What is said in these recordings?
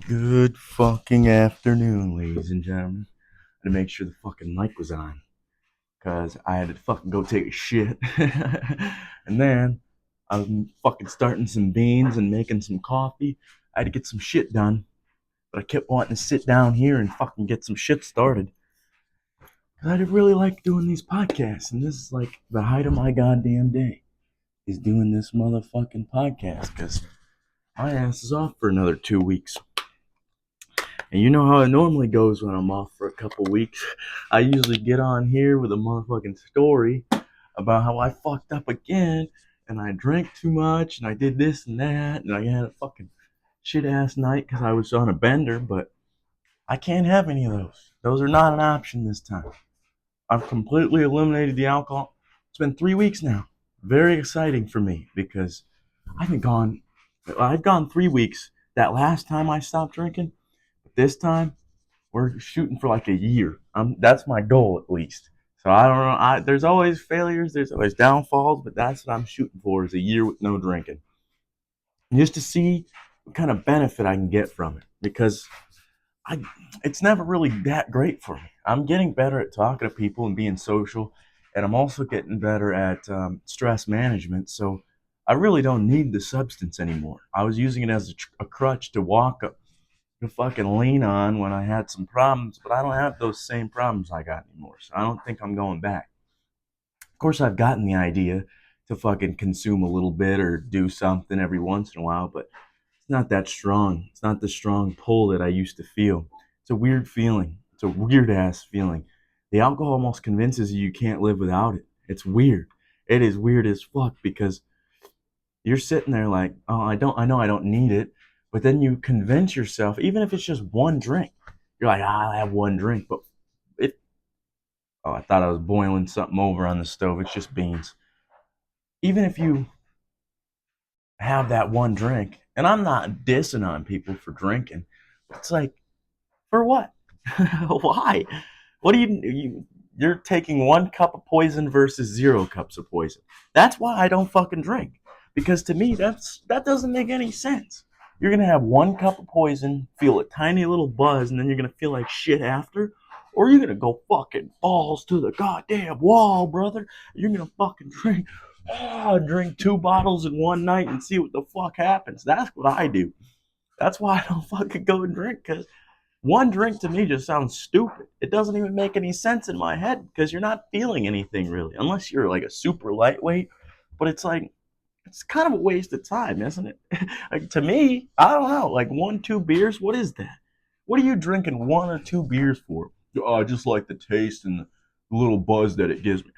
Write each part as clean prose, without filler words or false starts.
Good fucking afternoon, ladies and gentlemen. I had to make sure the fucking mic was on, because I had to fucking go take a shit. And then I was fucking starting some beans and making some coffee. I had to get some shit done, but I kept wanting to sit down here and fucking get some shit started. Because I really like doing these podcasts, and this is like the height of my goddamn day, is doing this motherfucking podcast, because my ass is off for another 2 weeks. And you know how it normally goes when I'm off for a couple weeks. I usually get on here with a motherfucking story about how I fucked up again and I drank too much and I did this and that and I had a fucking shit ass night because I was on a bender, but I can't have any of those. Those are not an option this time. I've completely eliminated the alcohol. It's been 3 weeks now. Very exciting for me because I've gone 3 weeks. That last time I stopped drinking, but this time we're shooting for like a year. That's my goal at least. So I don't know. There's always failures. There's always downfalls, but that's what I'm shooting for: is a year with no drinking, just to see what kind of benefit I can get from it. Because I, it's never really that great for me. I'm getting better at talking to people and being social, and I'm also getting better at stress management. So I really don't need the substance anymore. I was using it as a crutch to walk to fucking lean on when I had some problems, but I don't have those same problems I got anymore. So I don't think I'm going back. Of course, I've gotten the idea to fucking consume a little bit or do something every once in a while, but it's not that strong. It's not the strong pull that I used to feel. It's a weird feeling. It's a weird ass feeling. The alcohol almost convinces you can't live without it. It's weird. It is weird as fuck because you're sitting there like, oh, I know I don't need it, but then you convince yourself, even if it's just one drink, you're like, I'll have one drink, but it. Oh, I thought I was boiling something over on the stove. It's just beans. Even if you have that one drink, and I'm not dissing on people for drinking, it's like, for what? Why? What do you're taking 1 cup of poison versus 0 cups of poison. That's why I don't fucking drink. Because to me, that doesn't make any sense. You're gonna have 1 cup of poison, feel a tiny little buzz, and then you're gonna feel like shit after, or you're gonna go fucking balls to the goddamn wall, brother. You're gonna fucking drink 2 bottles in one night and see what the fuck happens. That's what I do. That's why I don't fucking go and drink, because one drink to me just sounds stupid. It doesn't even make any sense in my head because you're not feeling anything really, unless you're like a super lightweight. But it's like, it's kind of a waste of time, isn't it? Like, to me, I don't know. Like 1, 2 beers, what is that? What are you drinking 1 or 2 beers for? Oh, I just like the taste and the little buzz that it gives me.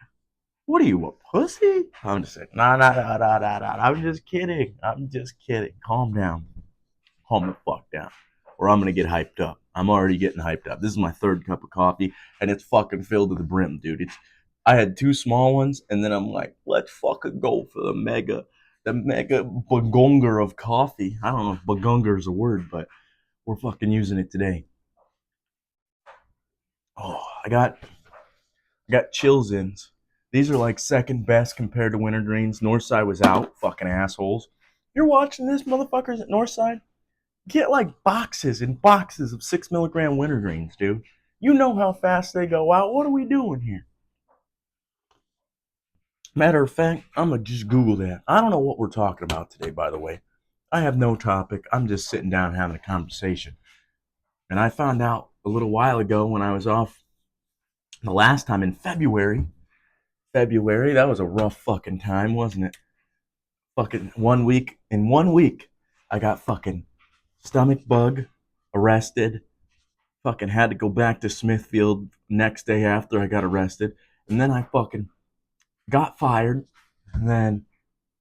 What are you, a pussy? I'm just saying, nah. I'm just kidding. I'm just kidding. Calm down. Calm the fuck down, or I'm gonna get hyped up. I'm already getting hyped up. This is my 3rd cup of coffee, and it's fucking filled to the brim, dude. I had 2 small ones, and then I'm like, let's fucking go for the mega bagonger of coffee. I don't know if bagonger is a word, but we're fucking using it today. Oh, I got chills ins. These are like second best compared to wintergreens. Northside was out, fucking assholes. You're watching this, motherfuckers at Northside? Get like boxes and boxes of 6 milligram wintergreens, dude. You know how fast they go out. What are we doing here? Matter of fact, I'm gonna just Google that. I don't know what we're talking about today, by the way. I have no topic. I'm just sitting down having a conversation. And I found out a little while ago when I was off the last time in February. February, that was a rough fucking time, wasn't it? Fucking 1 week. In 1 week, I got fucking stomach bug, arrested, fucking had to go back to Smithfield next day after I got arrested. And then I fucking got fired. And then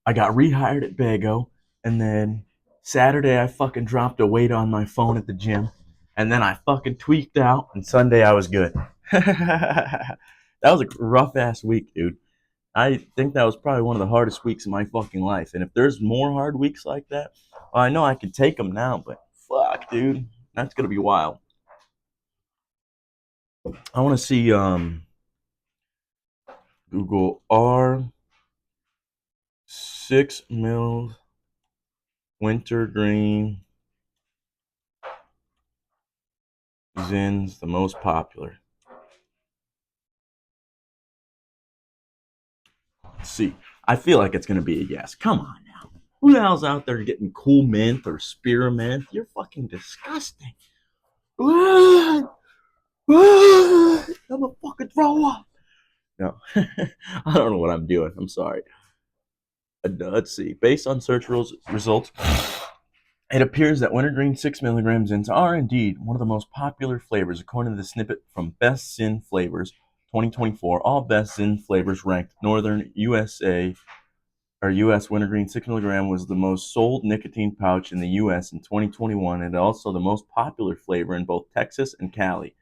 I got rehired at Bago. And then Saturday I fucking dropped a weight on my phone at the gym. And then I fucking tweaked out. And Sunday I was good. That was a rough ass week, dude. I think that was probably one of the hardest weeks of my fucking life. And if there's more hard weeks like that, well, I know I can take them now, but fuck, dude. That's going to be wild. I want to see Google R 6 mil wintergreen Zin's the most popular. Let's see. I feel like it's gonna be a yes. Come on now. Who the hell's out there getting cool mint or spearmint? You're fucking disgusting. I'm gonna fucking throw up. No, I don't know what I'm doing. I'm sorry. Let's see. Based on search results, it appears that wintergreen 6 milligrams Zins are indeed one of the most popular flavors, according to the snippet from Best Zin Flavors 2024. All Best Zin flavors ranked Northern USA or U.S. wintergreen 6 milligram was the most sold nicotine pouch in the U.S. in 2021, and also the most popular flavor in both Texas and Cali.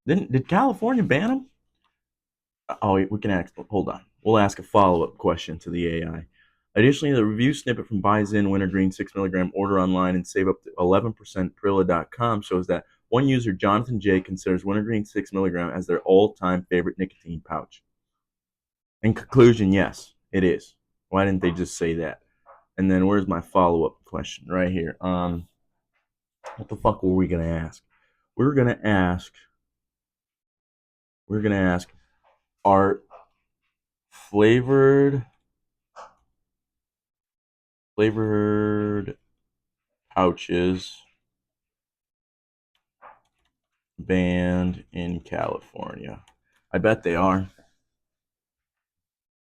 Did California ban them? Oh, we can ask. Hold on. We'll ask a follow-up question to the AI. Additionally, the review snippet from Buy Zyn Wintergreen 6 milligram order online and save up to 11% Prilla.com shows that one user, Jonathan J., considers Wintergreen 6 milligram as their all-time favorite nicotine pouch. In conclusion, yes, it is. Why didn't they just say that? And then where's my follow-up question? Right here. What the fuck were we gonna ask? We're gonna ask. Are flavored pouches banned in California? I bet they are.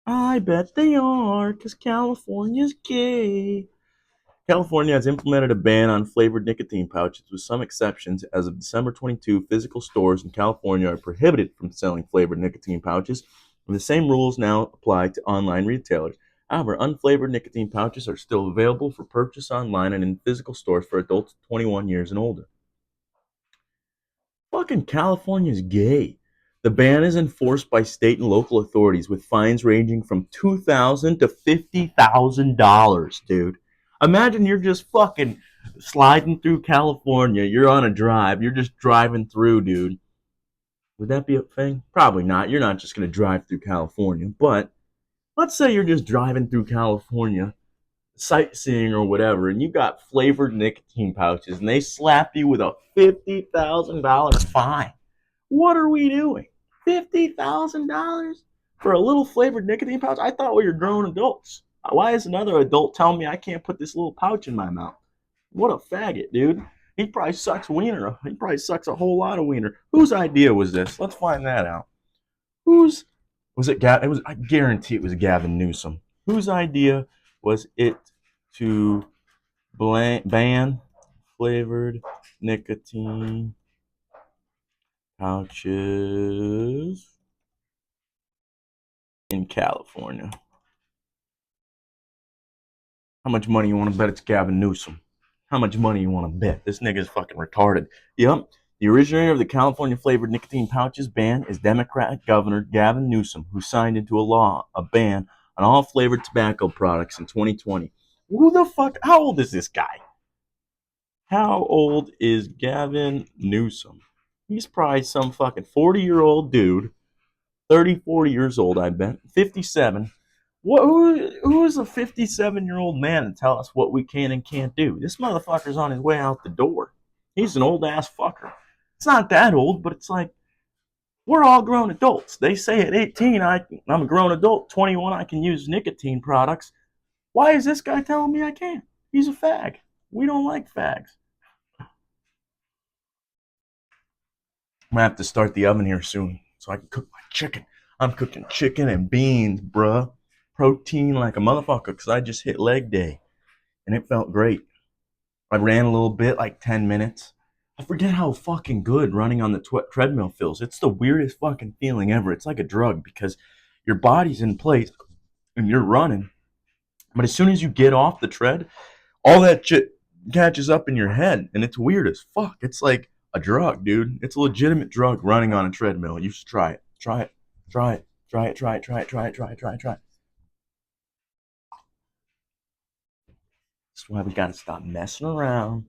I bet they are, because California's gay. California has implemented a ban on flavored nicotine pouches with some exceptions. As of December 22, physical stores in California are prohibited from selling flavored nicotine pouches, and the same rules now apply to online retailers. However, unflavored nicotine pouches are still available for purchase online and in physical stores for adults 21 years and older. Fucking California's gay. The ban is enforced by state and local authorities with fines ranging from $2,000 to $50,000, dude. Imagine you're just fucking sliding through California. You're on a drive. You're just driving through, dude. Would that be a thing? Probably not. You're not just going to drive through California. But let's say you're just driving through California, sightseeing or whatever, and you got flavored nicotine pouches, and they slap you with a $50,000 fine. What are we doing? $50,000 for a little flavored nicotine pouch? I thought we were grown adults. Why is another adult telling me I can't put this little pouch in my mouth? What a faggot, dude. He probably sucks wiener. He probably sucks a whole lot of wiener. Whose idea was this? Let's find that out. Whose was it? It was. I guarantee it was Gavin Newsom. Whose idea was it to ban flavored nicotine pouches in California? How much money you want to bet it's Gavin Newsom? How much money you want to bet? This nigga's fucking retarded. Yep. The originator of the California flavored nicotine pouches ban is Democratic Governor Gavin Newsom, who signed into a ban on all flavored tobacco products in 2020. Who the fuck? How old is this guy? How old is Gavin Newsom? He's probably some fucking 40-year-old dude. 30, 40 years old, I bet. 57. Who is a 57-year-old man to tell us what we can and can't do? This motherfucker's on his way out the door. He's an old ass fucker. It's not that old, but it's like, we're all grown adults. They say at 18, I'm a grown adult. 21, I can use nicotine products. Why is this guy telling me I can't? He's a fag. We don't like fags. I'm gonna have to start the oven here soon so I can cook my chicken. I'm cooking chicken and beans, bruh. Protein like a motherfucker, because I just hit leg day and it felt great. I ran a little bit, like 10 minutes. I forget how fucking good running on the treadmill feels. It's the weirdest fucking feeling ever. It's like a drug because your body's in place and you're running. But as soon as you get off the tread, all that shit catches up in your head and it's weird as fuck. It's like a drug, dude. It's a legitimate drug running on a treadmill. You should try it. Try it. Try it. Try it. Try it. Try it. Try it. Try it. Try it. Try it. That's why we gotta stop messing around.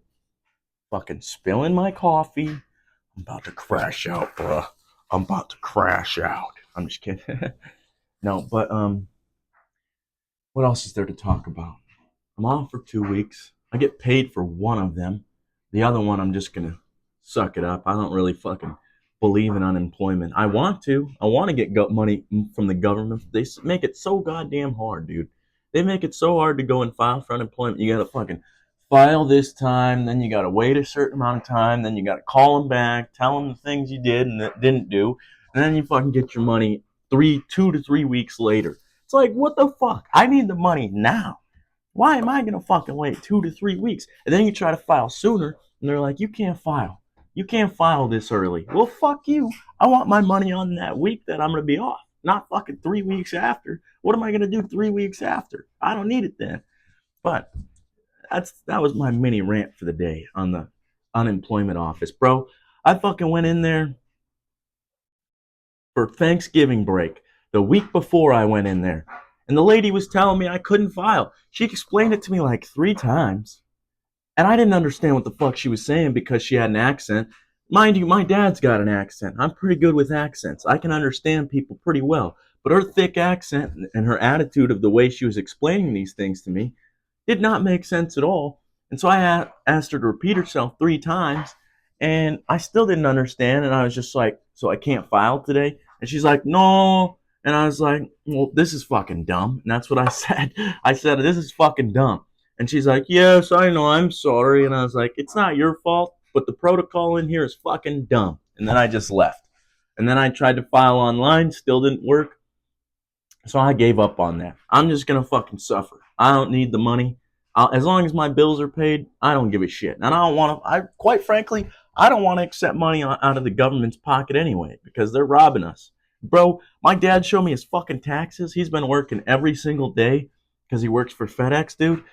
Fucking spilling my coffee. I'm about to crash out, bruh. I'm about to crash out. I'm just kidding. No, but what else is there to talk about? I'm off for 2 weeks. I get paid for one of them. The other one I'm just gonna suck it up. I don't really fucking believe in unemployment. I want to. I want to get money from the government. They make it so goddamn hard, dude. They make it so hard to go and file for unemployment. You gotta fucking file this time, then you gotta wait a certain amount of time, then you gotta call them back, tell them the things you did and that didn't do, and then you fucking get your money 2 to 3 weeks later. It's like, what the fuck? I need the money now. Why am I gonna fucking wait 2 to 3 weeks? And then you try to file sooner, and they're like, you can't file. You can't file this early. Well, fuck you. I want my money on that week that I'm gonna be off, not fucking 3 weeks after. What am I gonna do 3 weeks after? I don't need it then. But that was my mini rant for the day on the unemployment office, bro. I fucking went in there for Thanksgiving break the week before I went in there. And the lady was telling me I couldn't file. She explained it to me like 3 times. And I didn't understand what the fuck she was saying because she had an accent. Mind you, my dad's got an accent. I'm pretty good with accents. I can understand people pretty well. But her thick accent and her attitude of the way she was explaining these things to me did not make sense at all. And so I asked her to repeat herself 3 times, and I still didn't understand. And I was just like, so I can't file today? And she's like, no. And I was like, well, this is fucking dumb. And that's what I said. I said, this is fucking dumb. And she's like, yes, I know, I'm sorry. And I was like, it's not your fault, but the protocol in here is fucking dumb. And then I just left. And then I tried to file online, still didn't work. So I gave up on that. I'm just going to fucking suffer. I don't need the money. As long as my bills are paid, I don't give a shit. And I don't want to, quite frankly, I don't want to accept money out of the government's pocket anyway, because they're robbing us. Bro, my dad showed me his fucking taxes. He's been working every single day because he works for FedEx, dude.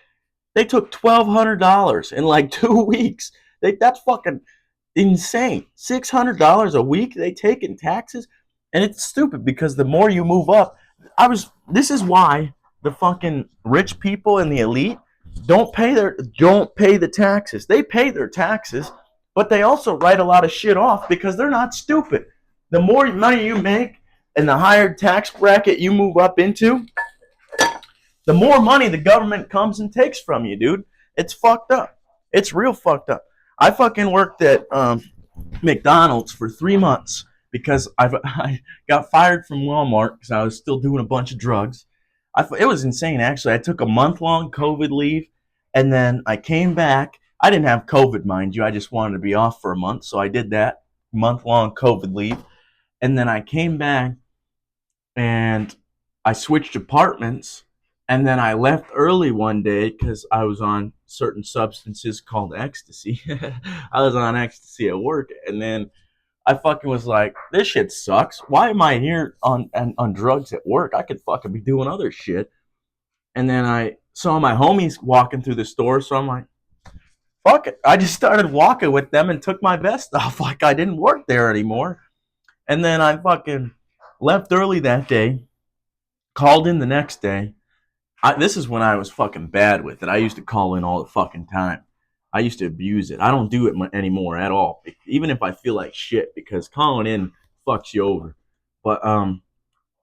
They took $1,200 in like 2 weeks. That's fucking insane. $600 a week they take in taxes. And it's stupid because the more you move up, this is why the fucking rich people and the elite don't pay the taxes. They pay their taxes, but they also write a lot of shit off because they're not stupid. The more money you make and the higher tax bracket you move up into, the more money the government comes and takes from you, dude. It's fucked up. It's real fucked up. I fucking worked at McDonald's for 3 months because I got fired from Walmart because I was still doing a bunch of drugs. It was insane, actually. I took a month-long COVID leave, and then I came back. I didn't have COVID, mind you. I just wanted to be off for a month, so I did that month-long COVID leave. And then I came back, and I switched apartments, and then I left early one day because I was on certain substances called ecstasy. I was on ecstasy at work, and then I fucking was like, this shit sucks. Why am I here on drugs at work? I could fucking be doing other shit. And then I saw my homies walking through the store, so I'm like, fuck it. I just started walking with them and took my vest off like I didn't work there anymore. And then I fucking left early that day, called in the next day. This is when I was fucking bad with it. I used to call in all the fucking time. I used to abuse it. I don't do it anymore at all, even if I feel like shit, because calling in fucks you over. But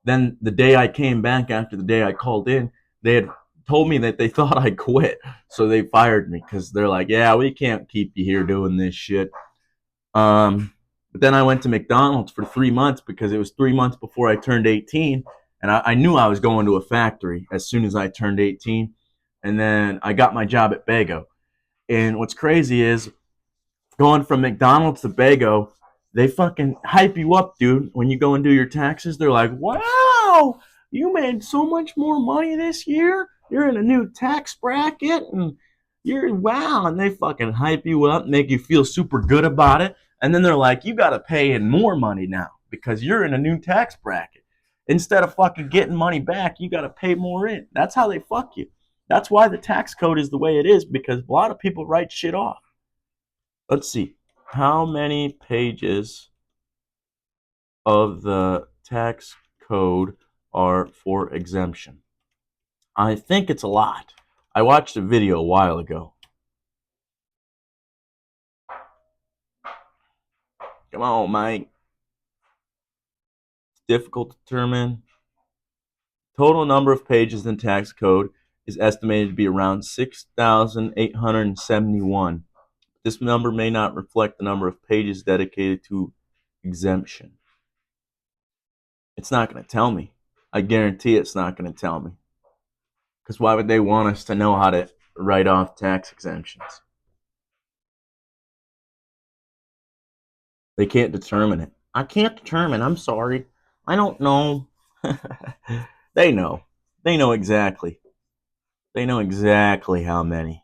then the day I came back after the day I called in, they had told me that they thought I quit, so they fired me because they're like, yeah, we can't keep you here doing this shit. But then I went to McDonald's for 3 months because it was 3 months before I turned 18, and I knew I was going to a factory as soon as I turned 18. And then I got my job at Bago. And what's crazy is going from McDonald's to Bago, they fucking hype you up, dude. When you go and do your taxes, they're like, wow, you made so much more money this year. You're in a new tax bracket, and you're wow. And they fucking hype you up, make you feel super good about it. And then they're like, you got to pay in more money now because you're in a new tax bracket. Instead of fucking getting money back, you got to pay more in. That's how they fuck you. That's why the tax code is the way it is, because a lot of people write shit off. Let's see. How many pages of the tax code are for exemption? I think it's a lot. I watched a video a while ago. Come on, Mike. It's difficult to determine. Total number of pages in tax code is estimated to be around 6,871. This number may not reflect the number of pages dedicated to exemption. It's not going to tell me. I guarantee it's not going to tell me. Because why would they want us to know how to write off tax exemptions? They can't determine it. I can't determine. I'm sorry. I don't know. They know. They know exactly. They know exactly how many.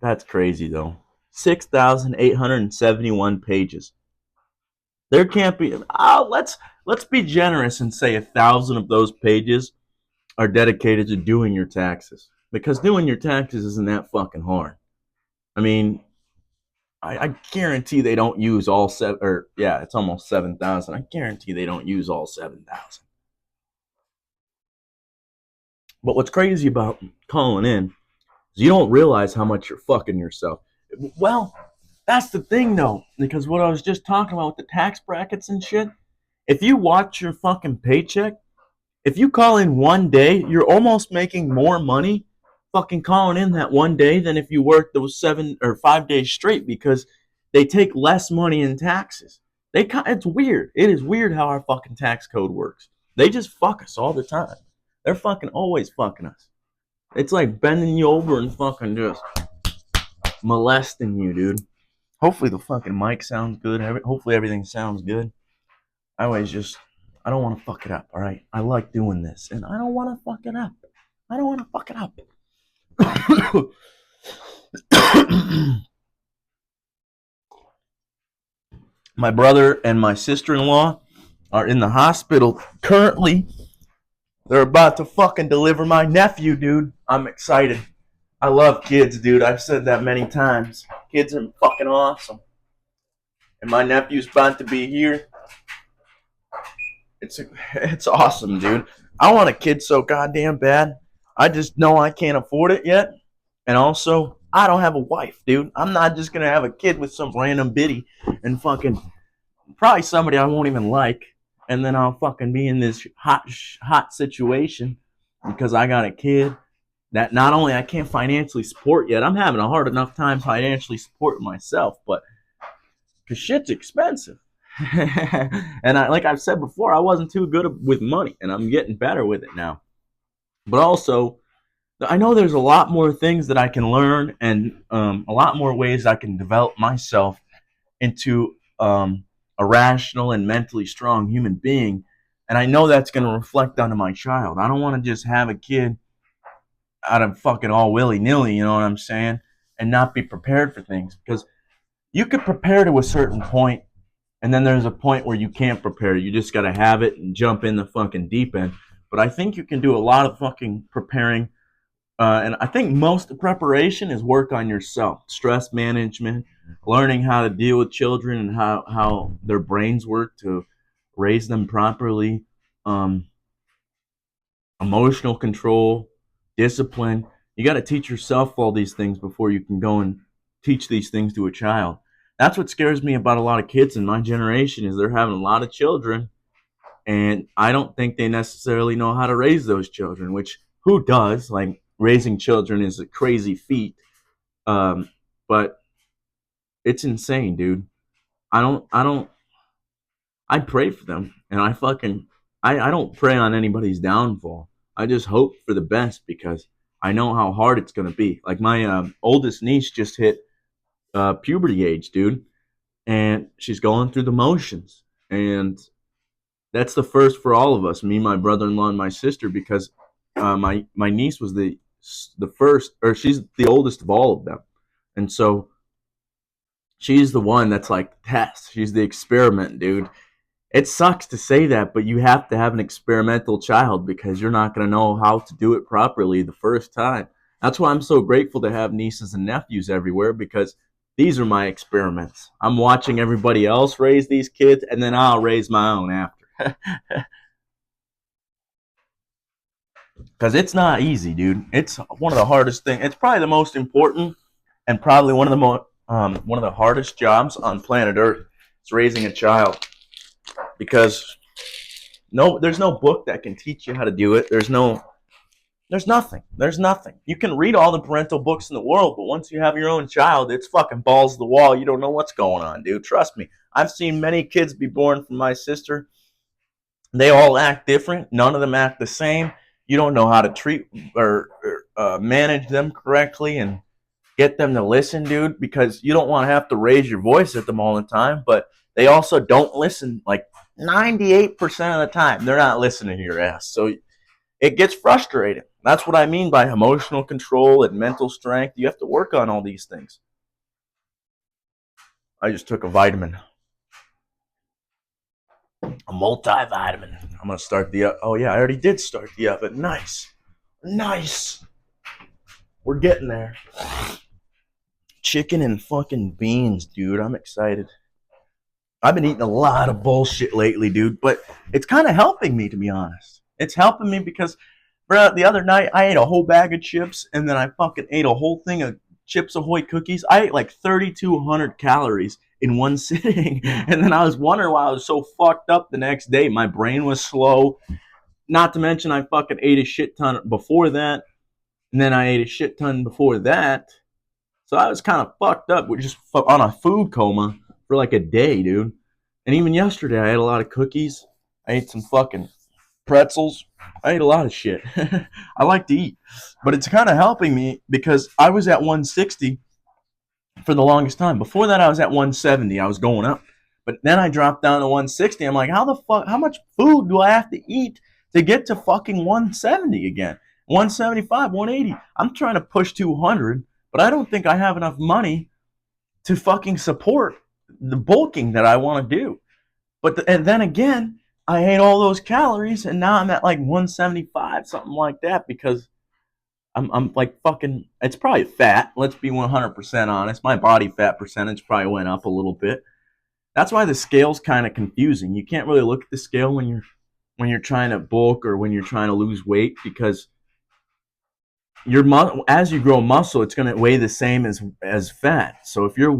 That's crazy, though. 6,871 pages. There can't be. Oh, let's be generous and say 1,000 of those pages are dedicated to doing your taxes, because doing your taxes isn't that fucking hard. I mean, I guarantee they don't use all seven. Or yeah, it's almost 7,000. I guarantee they don't use all 7,000. But what's crazy about calling in is you don't realize how much you're fucking yourself. Well, that's the thing though, because what I was just talking about with the tax brackets and shit. If you watch your fucking paycheck, if you call in one day, you're almost making more money fucking calling in that one day than if you worked those 7 or 5 days straight, because they take less money in taxes. It's weird. It is weird how our fucking tax code works. They just fuck us all the time. They're fucking always fucking us. It's like bending you over and fucking just molesting you, dude. Hopefully the fucking mic sounds good. Hopefully everything sounds good. I don't want to fuck it up, all right? I like doing this, and I don't want to fuck it up. I don't want to fuck it up. My brother and my sister-in-law are in the hospital currently. They're about to fucking deliver my nephew, dude. I'm excited. I love kids, dude. I've said that many times. Kids are fucking awesome. And my nephew's about to be here. It's awesome, dude. I want a kid so goddamn bad. I just know I can't afford it yet. And also, I don't have a wife, dude. I'm not just gonna have a kid with some random biddy and fucking probably somebody I won't even like, and then I'll fucking be in this hot situation because I got a kid that not only I can't financially support yet. I'm having a hard enough time financially supporting myself, but because shit's expensive. And like I've said before, I wasn't too good with money, and I'm getting better with it now. But also, I know there's a lot more things that I can learn, and a lot more ways I can develop myself into a rational and mentally strong human being. And I know that's going to reflect onto my child. I don't want to just have a kid out of fucking all willy nilly, you know what I'm saying, and not be prepared for things. Because you could prepare to a certain point, and then there's a point where you can't prepare. You just got to have it and jump in the fucking deep end. But I think you can do a lot of fucking preparing. And I think most preparation is work on yourself, stress management, learning how to deal with children and how their brains work to raise them properly, um, emotional control, discipline. You got to teach yourself all these things before you can go and teach these things to a child. That's what scares me about a lot of kids in my generation is they're having a lot of children, and I don't think they necessarily know how to raise those children, which who does? Like, raising children is a crazy feat. But it's insane, dude. I pray for them, and I don't pray on anybody's downfall. I just hope for the best because I know how hard it's going to be. Like, my oldest niece just hit puberty age, dude, and she's going through the motions. And that's the first for all of us, me, my brother-in-law, and my sister, because my niece was the first, or she's the oldest of all of them, and so she's the one that's like the test. She's the experiment, dude. It sucks to say that, but you have to have an experimental child because you're not going to know how to do it properly the first time. That's why I'm so grateful to have nieces and nephews everywhere, because these are my experiments. I'm watching everybody else raise these kids, and then I'll raise my own after. Because it's not easy, dude. It's one of the hardest things. It's probably the most important, and probably one of the hardest jobs on planet Earth. It's raising a child, because there's no book that can teach you how to do it. There's nothing. There's nothing. You can read all the parental books in the world, but once you have your own child, it's fucking balls to the wall. You don't know what's going on, dude. Trust me. I've seen many kids be born from my sister. They all act different. None of them act the same. You don't know how to treat or manage them correctly and get them to listen, dude, because you don't want to have to raise your voice at them all the time, but they also don't listen like 98% of the time. They're not listening to your ass. So it gets frustrating. That's what I mean by emotional control and mental strength. You have to work on all these things. I just took a vitamin, a multivitamin. I'm going to start the Oh, yeah, I already did start the oven. Nice. Nice. We're getting there. Chicken and fucking beans, dude. I'm excited. I've been eating a lot of bullshit lately, dude, but it's kind of helping me, to be honest. It's helping me because, bro, the other night I ate a whole bag of chips and then I fucking ate a whole thing of Chips Ahoy cookies. I ate like 3,200 calories in one sitting. And then I was wondering why I was so fucked up the next day. My brain was slow. Not to mention I fucking ate a shit ton before that. And then I ate a shit ton before that. So I was kind of fucked up with just on a food coma for like a day, dude. And even yesterday, I ate a lot of cookies. I ate some fucking pretzels. I ate a lot of shit. I like to eat. But it's kind of helping me because I was at 160 for the longest time. Before that, I was at 170. I was going up. But then I dropped down to 160. I'm like, how much food do I have to eat to get to fucking 170 again? 175, 180. I'm trying to push 200, but I don't think I have enough money to fucking support the bulking that I want to do. And then again, I ate all those calories, and now I'm at like 175, something like that, because I'm like fucking. It's probably fat. Let's be 100% honest. My body fat percentage probably went up a little bit. That's why the scale's kind of confusing. You can't really look at the scale when you're trying to bulk or when you're trying to lose weight, because as you grow muscle, it's going to weigh the same as fat. So if you're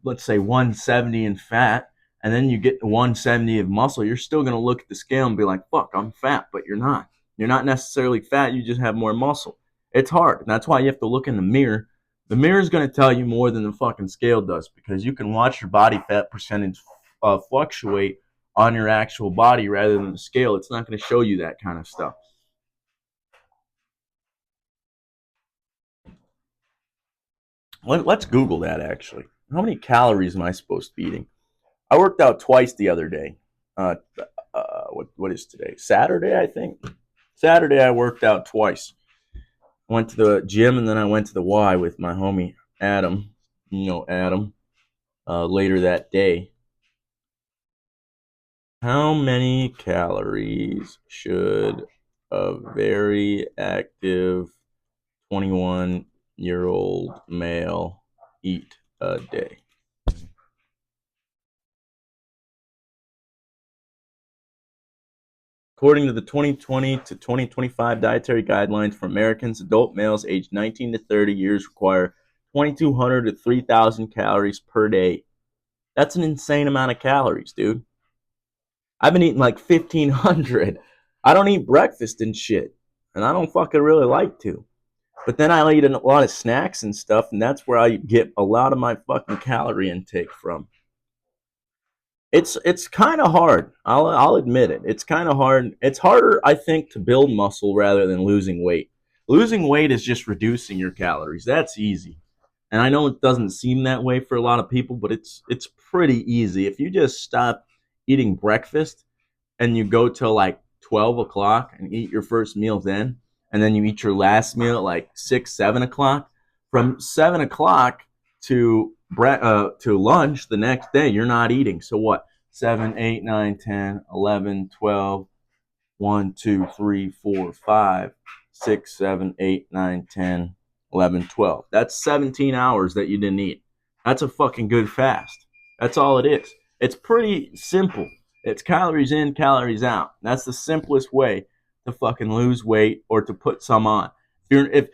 let's say 170 in fat, and then you get 170 of muscle, you're still going to look at the scale and be like, fuck, I'm fat, but you're not. You're not necessarily fat, you just have more muscle. It's hard, and that's why you have to look in the mirror. The mirror is going to tell you more than the fucking scale does, because you can watch your body fat percentage fluctuate on your actual body rather than the scale. It's not going to show you that kind of stuff. Let's Google that, actually. How many calories am I supposed to be eating? I worked out twice the other day. What is today? Saturday, I think. Saturday, I worked out twice. I went to the gym, and then I went to the Y with my homie Adam. You know Adam. Later that day. How many calories should a very active 21-year-old male eat a day? According to the 2020 to 2025 dietary guidelines for Americans, adult males aged 19 to 30 years require 2,200 to 3,000 calories per day. That's an insane amount of calories, dude. I've been eating like 1,500. I don't eat breakfast and shit, and I don't fucking really like to. But then I eat a lot of snacks and stuff, and that's where I get a lot of my fucking calorie intake from. It's kind of hard. I'll admit it. It's kind of hard. It's harder, I think, to build muscle rather than losing weight. Losing weight is just reducing your calories. That's easy. And I know it doesn't seem that way for a lot of people, but it's pretty easy. If you just stop eating breakfast and you go till like 12 o'clock and eat your first meal then, and then you eat your last meal at like 6, 7 o'clock, from 7 o'clock to lunch the next day, you're not eating. So what? 7, 8, 9, 10, 11, 12, 1, 2, 3, 4, 5, 6, 7, 8, 9, 10, 11, 12. That's 17 hours that you didn't eat. That's a fucking good fast. That's all it is. It's pretty simple. It's calories in, calories out. That's the simplest way to fucking lose weight or to put some on. If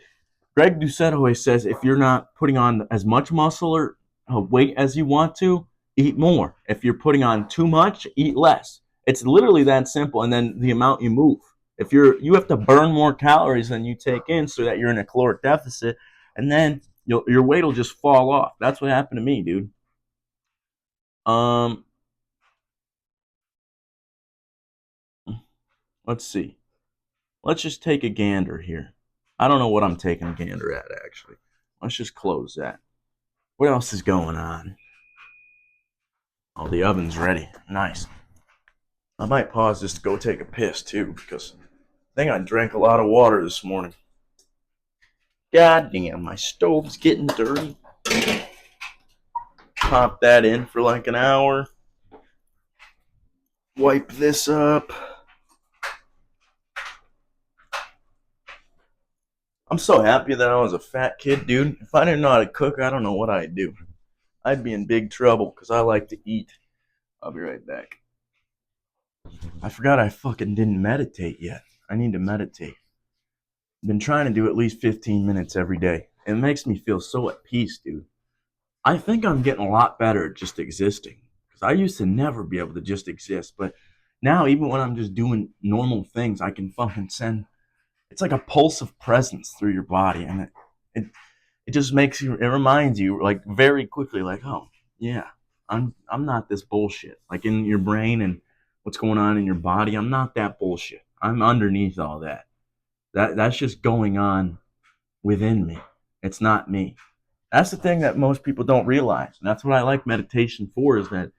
Greg Doucette always says, if you're not putting on as much muscle or weight as you want to, eat more. If you're putting on too much, eat less. It's literally that simple. And then the amount you move. If you have to burn more calories than you take in so that you're in a caloric deficit, and then your weight will just fall off. That's what happened to me, dude. Um, let's see. Let's just take a gander here. I don't know what I'm taking a gander at, actually. Let's just close that. What else is going on? Oh, the oven's ready. Nice. I might pause this to go take a piss, too, because I think I drank a lot of water this morning. God damn, my stove's getting dirty. Pop that in for like an hour. Wipe this up. I'm so happy that I was a fat kid, dude. If I didn't know how to cook, I don't know what I'd do. I'd be in big trouble because I like to eat. I'll be right back. I forgot I fucking didn't meditate yet. I need to meditate. I've been trying to do at least 15 minutes every day. It makes me feel so at peace, dude. I think I'm getting a lot better at just existing. Because I used to never be able to just exist. But now, even when I'm just doing normal things, I can fucking send. It's like a pulse of presence through your body. And it, it just makes you, it reminds you, like, very quickly, like, oh, yeah, I'm not this bullshit. Like, in your brain and what's going on in your body, I'm not that bullshit. I'm underneath all that. That's just going on within me. It's not me. That's the thing that most people don't realize. And that's what I like meditation for, is that,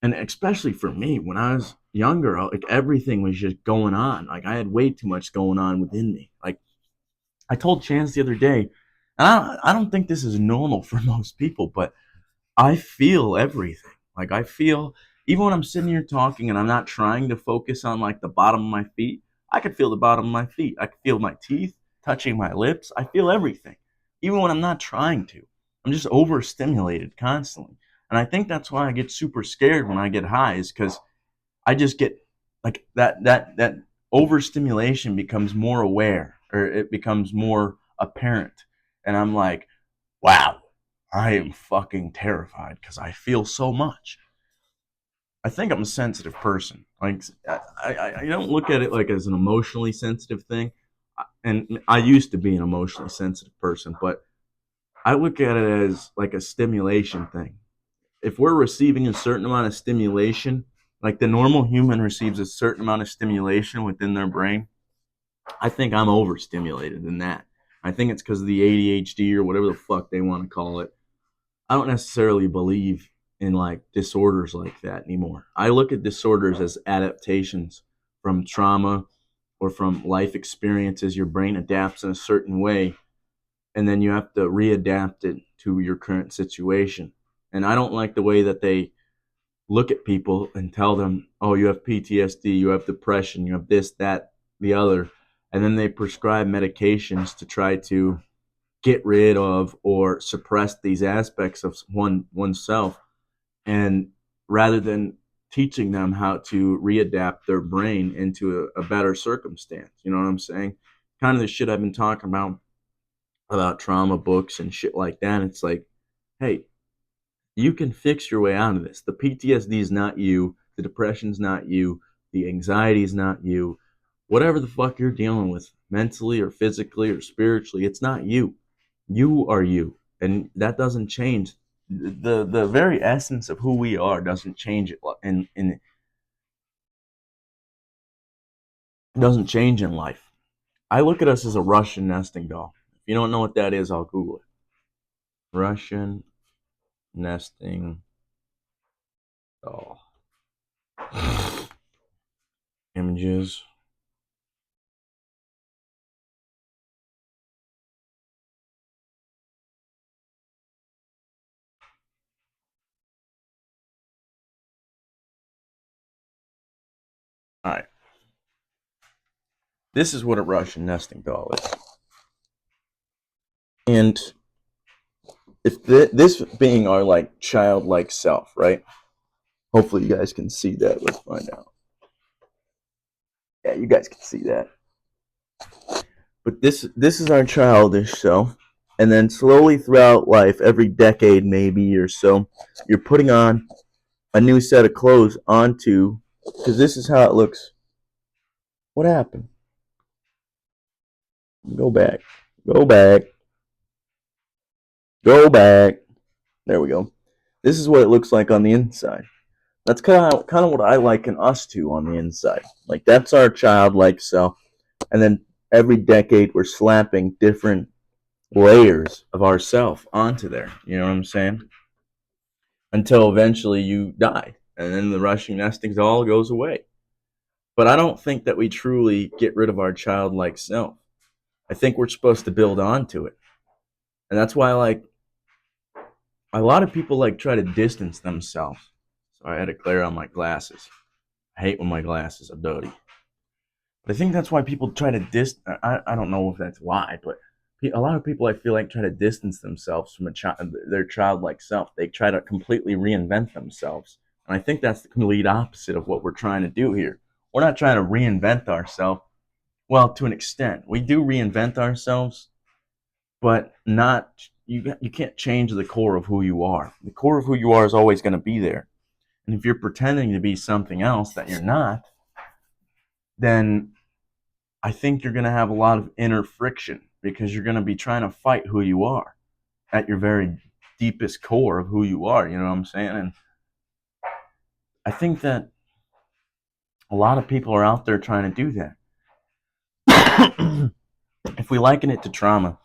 and especially for me, when I was younger, like everything was just going on. Like I had way too much going on within me. Like I told Chance the other day, and I don't think this is normal for most people, but I feel everything. Like I feel, even when I'm sitting here talking and I'm not trying to focus on like the bottom of my feet, I could feel the bottom of my feet. I could feel my teeth touching my lips. I feel everything, even when I'm not trying to. I'm just overstimulated constantly. And I think that's why I get super scared when I get high, is because I just get like that overstimulation becomes more aware, or it becomes more apparent. And I'm like, wow, I am fucking terrified because I feel so much. I think I'm a sensitive person. Like I don't look at it like as an emotionally sensitive thing. And I used to be an emotionally sensitive person, but I look at it as like a stimulation thing. If we're receiving a certain amount of stimulation, like the normal human receives a certain amount of stimulation within their brain, I think I'm overstimulated in that. I think it's because of the ADHD or whatever the fuck they want to call it. I don't necessarily believe in like disorders like that anymore. I look at disorders as adaptations from trauma or from life experiences. Your brain adapts in a certain way, and then you have to readapt it to your current situation. And I don't like the way that they look at people and tell them, oh, you have PTSD, you have depression, you have this, that, the other. And then they prescribe medications to try to get rid of or suppress these aspects of oneself, and rather than teaching them how to readapt their brain into a better circumstance. You know what I'm saying? Kind of the shit I've been talking about trauma books and shit like that. It's like, hey, you can fix your way out of this. The PTSD is not you, the depression's not you, the anxiety is not you. Whatever the fuck you're dealing with mentally or physically or spiritually, it's not you. You are you, and that doesn't change. The very essence of who we are doesn't change it, and doesn't change in life. I look at us as a Russian nesting doll. If you don't know what that is, I'll Google it. Russian nesting doll. Images. All right. This is what a Russian nesting doll is. And if this being our like childlike self, right? Hopefully you guys can see that. Let's find out. Yeah, you guys can see that. But this is our childish self. And then slowly throughout life, every decade maybe or so, you're putting on a new set of clothes onto, because this is how it looks What happened? Go back. Go back. Go back. There we go. This is what it looks like on the inside. That's kind of what I liken us to on the inside. Like that's our childlike self, and then every decade we're slapping different layers of ourself onto there. You know what I'm saying? Until eventually you die, and then the rushing nesting all goes away. But I don't think that we truly get rid of our childlike self. I think we're supposed to build onto it, and that's why like a lot of people like try to distance themselves. So I had to clear out my glasses. I hate when my glasses are dirty. But I think that's why people try to I don't know if that's why, but a lot of people I feel like try to distance themselves from their childlike self. They try to completely reinvent themselves, and I think that's the complete opposite of what we're trying to do here. We're not trying to reinvent ourselves. Well, to an extent, we do reinvent ourselves, but not you can't change the core of who you are. The core of who you are is always going to be there. And if you're pretending to be something else that you're not, then I think you're going to have a lot of inner friction because you're going to be trying to fight who you are at your very deepest core of who you are. You know what I'm saying? And I think that a lot of people are out there trying to do that. If we liken it to trauma,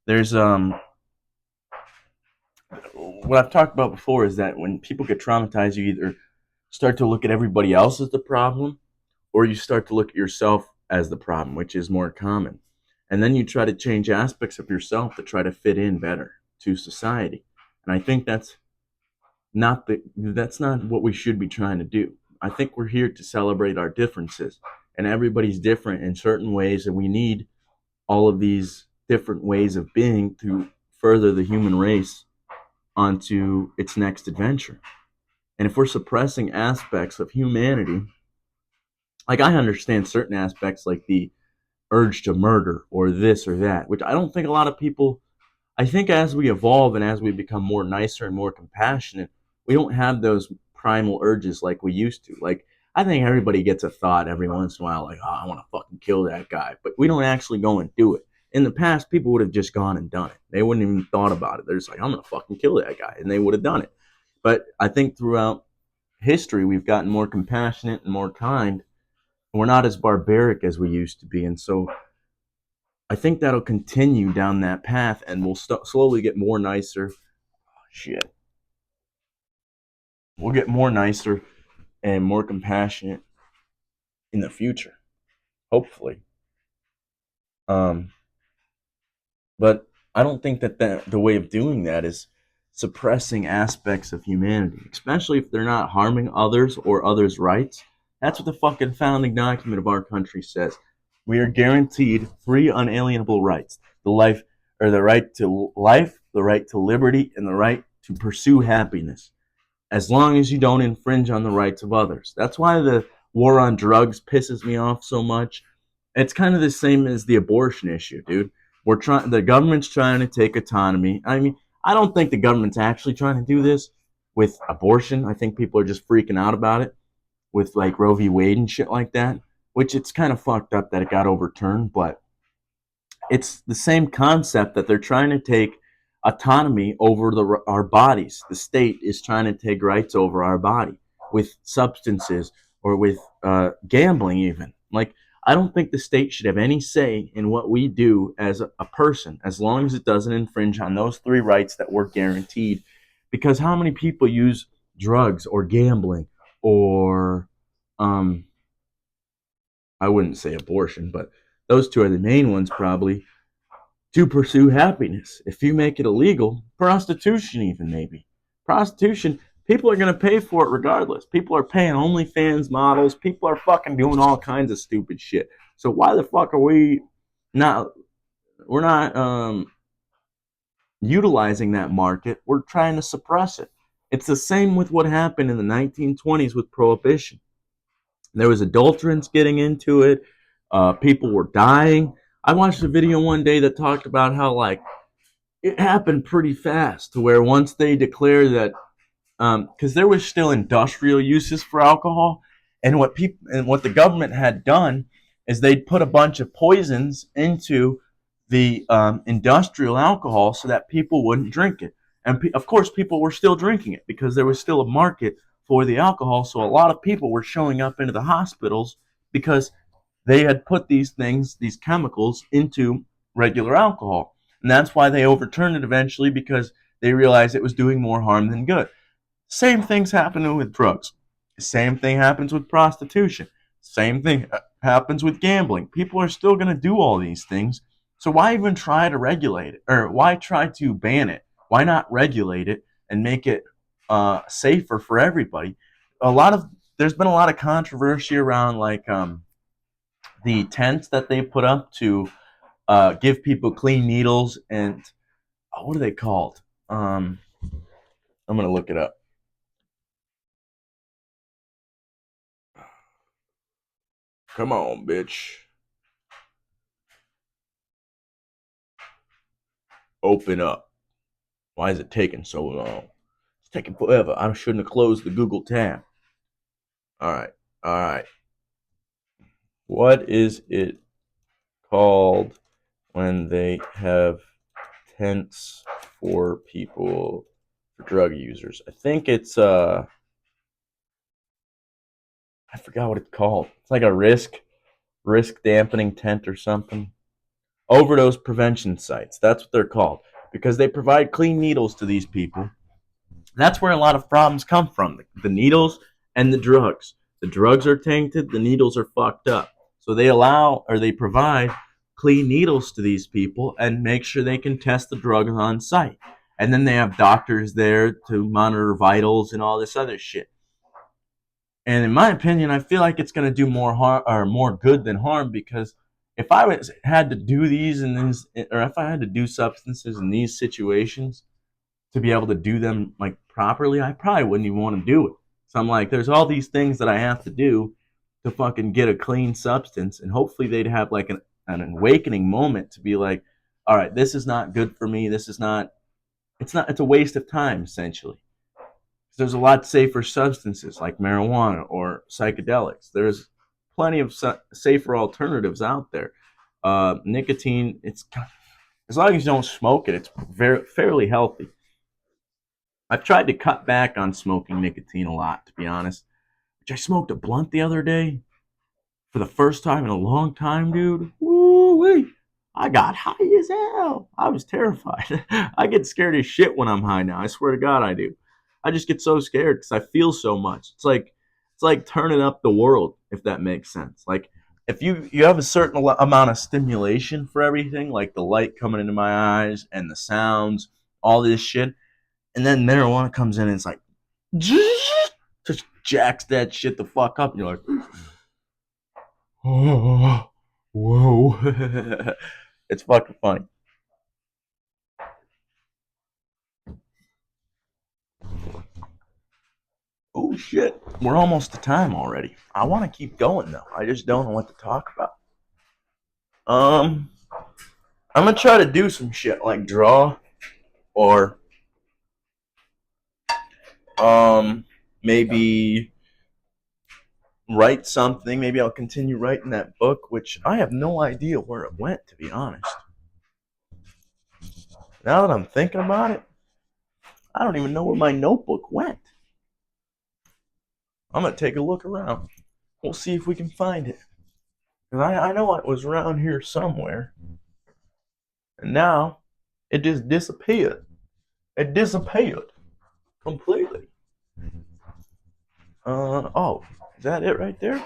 there's what I've talked about before is that when people get traumatized, you either start to look at everybody else as the problem, or you start to look at yourself as the problem, which is more common. And then you try to change aspects of yourself to try to fit in better to society. And I think that's not what we should be trying to do. I think we're here to celebrate our differences, and everybody's different in certain ways, and we need all of these different ways of being to further the human race onto its next adventure. And if we're suppressing aspects of humanity, like I understand certain aspects like the urge to murder or this or that, which I don't think a lot of people. I think as we evolve and as we become more nicer and more compassionate, we don't have those primal urges like we used to. Like I think everybody gets a thought every once in a while, like, "Oh, I want to fucking kill that guy," but we don't actually go and do it. In the past, people would have just gone and done it. They wouldn't even thought about it. They're just like, "I'm gonna fucking kill that guy," and they would have done it. But I think throughout history, we've gotten more compassionate and more kind. We're not as barbaric as we used to be, and so I think that'll continue down that path, and we'll slowly get more nicer. Shit, we'll get more nicer and more compassionate in the future, hopefully. Um, but I don't think that the way of doing that is suppressing aspects of humanity, especially if they're not harming others or others' rights. That's what the fucking founding document of our country says. We are guaranteed three unalienable rights: the life or the right to life, the right to liberty, and the right to pursue happiness, as long as you don't infringe on the rights of others. That's why the war on drugs pisses me off so much. It's kind of the same as the abortion issue, dude. The government's trying to take autonomy. I mean, I don't think the government's actually trying to do this with abortion. I think people are just freaking out about it with like Roe v. Wade and shit like that, which it's kind of fucked up that it got overturned, but it's the same concept that they're trying to take autonomy over our bodies. The state is trying to take rights over our body with substances or with gambling, even. Like, I don't think the state should have any say in what we do as a person, as long as it doesn't infringe on those three rights that we're guaranteed. Because how many people use drugs or gambling or, I wouldn't say abortion, but those two are the main ones probably, to pursue happiness. If you make it illegal, prostitution, even maybe. Prostitution, people are going to pay for it regardless. People are paying OnlyFans models. People are fucking doing all kinds of stupid shit. So why the fuck are we not, we're not utilizing that market? We're trying to suppress it. It's the same with what happened in the 1920s with Prohibition. There was adulterants getting into it. People were dying. I watched a video one day that talked about how like it happened pretty fast to where once they declared that, because there was still industrial uses for alcohol, and what the government had done is they'd put a bunch of poisons into the industrial alcohol so that people wouldn't drink it. And of course, people were still drinking it because there was still a market for the alcohol. So a lot of people were showing up into the hospitals because they had put these things, these chemicals, into regular alcohol. And that's why they overturned it eventually, because they realized it was doing more harm than good. Same thing's happening with drugs. Same thing happens with prostitution. Same thing happens with gambling. People are still going to do all these things. So why even try to regulate it? Or why try to ban it? Why not regulate it and make it safer for everybody? There's been a lot of controversy around like the tents that they put up to give people clean needles and what are they called? I'm gonna look it up. Come on, bitch. Open up. Why is it taking so long? It's taking forever. I shouldn't have closed the Google tab. All right. All right. What is it called when they have tents for people, for drug users? I think it's I forgot what it's called. It's like a risk dampening tent or something. Overdose prevention sites. That's what they're called because they provide clean needles to these people. That's where a lot of problems come from. The needles and the drugs. The drugs are tainted, the needles are fucked up. So they allow or they provide clean needles to these people and make sure they can test the drugs on site. And then they have doctors there to monitor vitals and all this other shit. And in my opinion, I feel like it's going to do more harm or more good than harm because if had to do these and these, or if I had to do substances in these situations to be able to do them like properly, I probably wouldn't even want to do it. So I'm like, there's all these things that I have to do to fucking get a clean substance, and hopefully they'd have like an awakening moment to be like, all right, this is not good for me. This is not. It's not. It's a waste of time essentially. There's a lot safer substances like marijuana or psychedelics. There's plenty of safer alternatives out there. Nicotine, it's as long as you don't smoke it, it's fairly healthy. I've tried to cut back on smoking nicotine a lot, to be honest. Which I smoked a blunt the other day for the first time in a long time, dude. Woo-wee. I got high as hell. I was terrified. I get scared as shit when I'm high now. I swear to God, I do. I just get so scared because I feel so much. It's like turning up the world, if that makes sense. Like if you have a certain amount of stimulation for everything, like the light coming into my eyes and the sounds, all this shit, and then marijuana comes in and it's like just jacks that shit the fuck up, and you're like, oh, whoa. It's fucking funny. Oh shit, we're almost to time already. I want to keep going though. I just don't know what to talk about. Um, I'm gonna try to do some shit like draw or maybe write something. Maybe I'll continue writing that book, which I have no idea where it went, to be honest. Now that I'm thinking about it, I don't even know where my notebook went. I'm gonna take a look around. We'll see if we can find it. Cause I know it was around here somewhere, and now it just disappeared. It disappeared completely. Oh, is that it right there?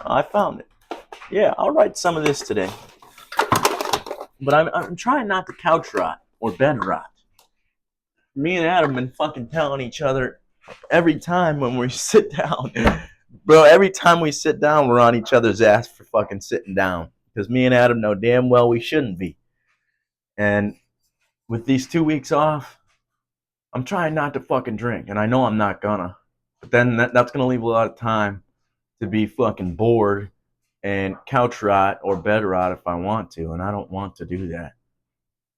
Oh, I found it. Yeah, I'll write some of this today. But I'm trying not to couch rot or bed rot. Me and Adam been fucking telling each other every time when we sit down. Bro, every time we sit down, we're on each other's ass for fucking sitting down. Because me and Adam know damn well we shouldn't be. And with these 2 weeks off, I'm trying not to fucking drink. And I know I'm not gonna. But then that's gonna leave a lot of time to be fucking bored and couch rot or bed rot if I want to. And I don't want to do that.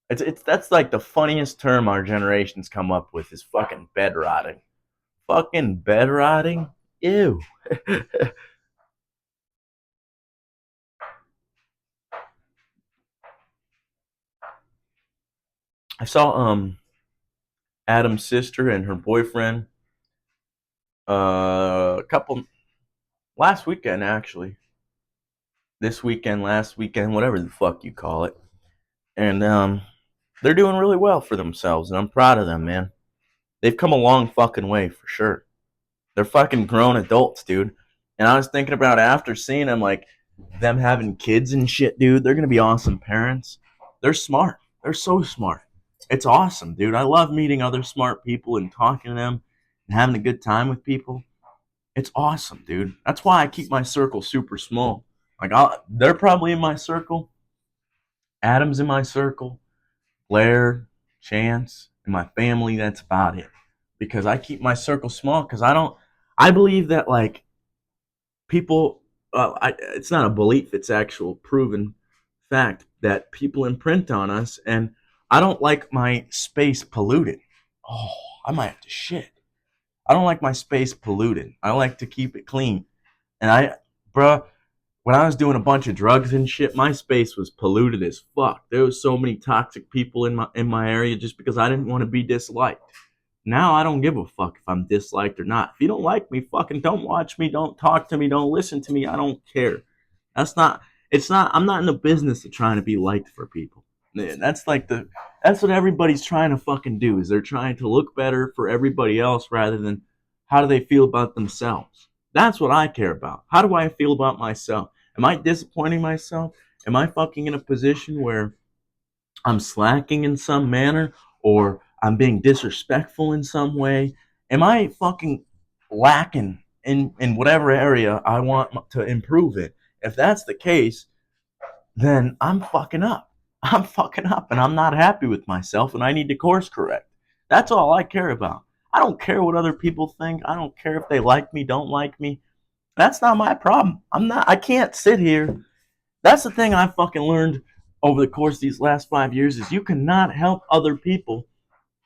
It's that's like the funniest term our generation's come up with is fucking bed rotting. Fucking bed rotting? Ew. I saw Adam's sister and her boyfriend a couple last weekend actually. This weekend, last weekend, whatever the fuck you call it. And they're doing really well for themselves and I'm proud of them, man. They've come a long fucking way for sure. They're fucking grown adults, dude. And I was thinking about after seeing them, like them having kids and shit, dude. They're gonna be awesome parents. They're smart. They're so smart. It's awesome, dude. I love meeting other smart people and talking to them and having a good time with people. It's awesome, dude. That's why I keep my circle super small. Like they're probably in my circle. Adam's in my circle. Blair, Chance, and my family. That's about it. Because I keep my circle small because I don't. I believe that like people, it's not a belief, it's actual proven fact that people imprint on us, and I don't like my space polluted. Oh, I might have to shit. I don't like my space polluted. I like to keep it clean. And bruh, when I was doing a bunch of drugs and shit, my space was polluted as fuck. There was so many toxic people in my area just because I didn't want to be disliked. Now I don't give a fuck if I'm disliked or not. If you don't like me, fucking don't watch me, don't talk to me, don't listen to me. I don't care. That's not. It's not. I'm not in the business of trying to be liked for people. That's like That's what everybody's trying to fucking do. Is they're trying to look better for everybody else rather than how do they feel about themselves. That's what I care about. How do I feel about myself? Am I disappointing myself? Am I fucking in a position where I'm slacking in some manner or I'm being disrespectful in some way? Am I fucking lacking in whatever area I want to improve it? If that's the case, then I'm fucking up. I'm fucking up and I'm not happy with myself and I need to course correct. That's all I care about. I don't care what other people think. I don't care if they like me, don't like me. That's not my problem. I can't sit here. That's the thing I fucking learned over the course of these last 5 years is you cannot help other people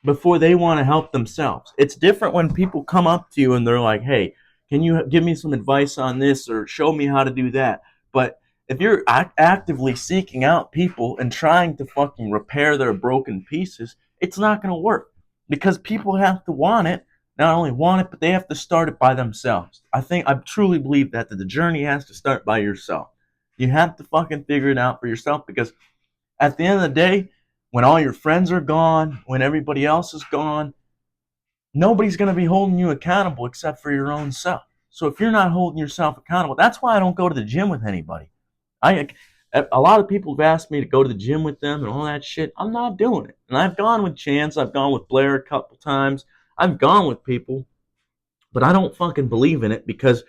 before they want to help themselves. It's different when people come up to you and they're like, "Hey, can you give me some advice on this or show me how to do that?" But if you're actively seeking out people and trying to fucking repair their broken pieces, it's not going to work because people have to want it. Not only want it, but they have to start it by themselves. I truly believe that the journey has to start by yourself. You have to fucking figure it out for yourself because at the end of the day, when all your friends are gone, when everybody else is gone, nobody's going to be holding you accountable except for your own self. So if you're not holding yourself accountable, that's why I don't go to the gym with anybody. I a lot of people have asked me to go to the gym with them and all that shit. I'm not doing it. And I've gone with Chance, I've gone with Blair a couple times. I've gone with people, but I don't fucking believe in it because